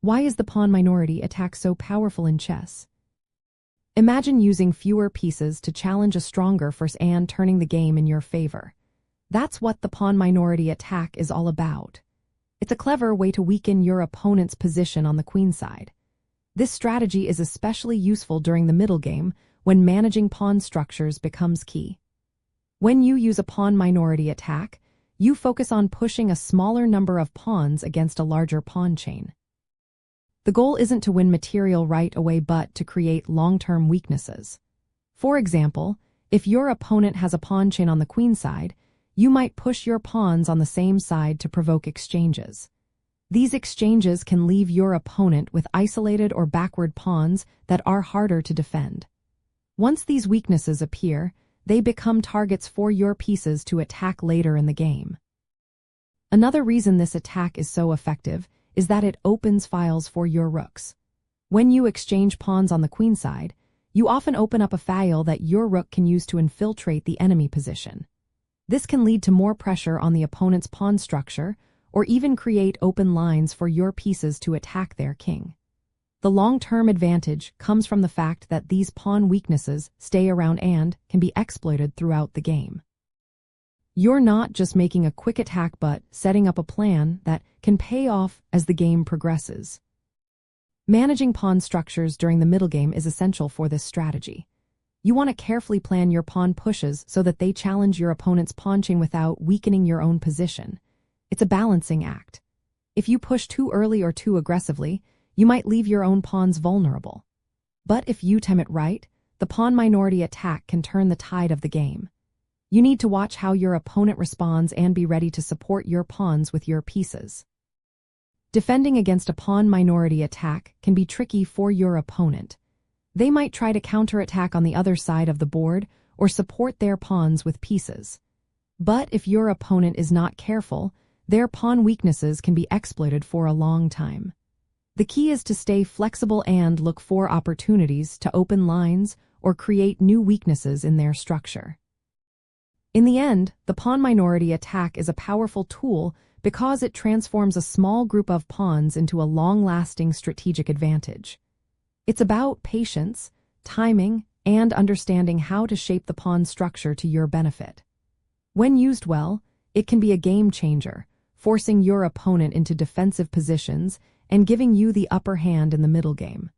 Why is the pawn minority attack so powerful in chess? Imagine using fewer pieces to challenge a stronger force and turning the game in your favor. That's what the pawn minority attack is all about. It's a clever way to weaken your opponent's position on the queenside. This strategy is especially useful during the middle game when managing pawn structures becomes key. When you use a pawn minority attack, you focus on pushing a smaller number of pawns against a larger pawn chain. The goal isn't to win material right away but to create long-term weaknesses. For example, if your opponent has a pawn chain on the queenside, you might push your pawns on the same side to provoke exchanges. These exchanges can leave your opponent with isolated or backward pawns that are harder to defend. Once these weaknesses appear, they become targets for your pieces to attack later in the game. Another reason this attack is so effective is that it opens files for your rooks. When you exchange pawns on the queenside, you often open up a file that your rook can use to infiltrate the enemy position. This can lead to more pressure on the opponent's pawn structure or even create open lines for your pieces to attack their king. The long-term advantage comes from the fact that these pawn weaknesses stay around and can be exploited throughout the game. You're not just making a quick attack but setting up a plan that can pay off as the game progresses. Managing pawn structures during the middle game is essential for this strategy. You want to carefully plan your pawn pushes so that they challenge your opponent's pawn chain without weakening your own position. It's a balancing act. If you push too early or too aggressively, you might leave your own pawns vulnerable. But if you time it right, the pawn minority attack can turn the tide of the game. You need to watch how your opponent responds and be ready to support your pawns with your pieces. Defending against a pawn minority attack can be tricky for your opponent. They might try to counterattack on the other side of the board or support their pawns with pieces. But if your opponent is not careful, their pawn weaknesses can be exploited for a long time. The key is to stay flexible and look for opportunities to open lines or create new weaknesses in their structure. In the end, the pawn minority attack is a powerful tool because it transforms a small group of pawns into a long-lasting strategic advantage. It's about patience, timing, and understanding how to shape the pawn structure to your benefit. When used well, it can be a game changer, forcing your opponent into defensive positions and giving you the upper hand in the middle game.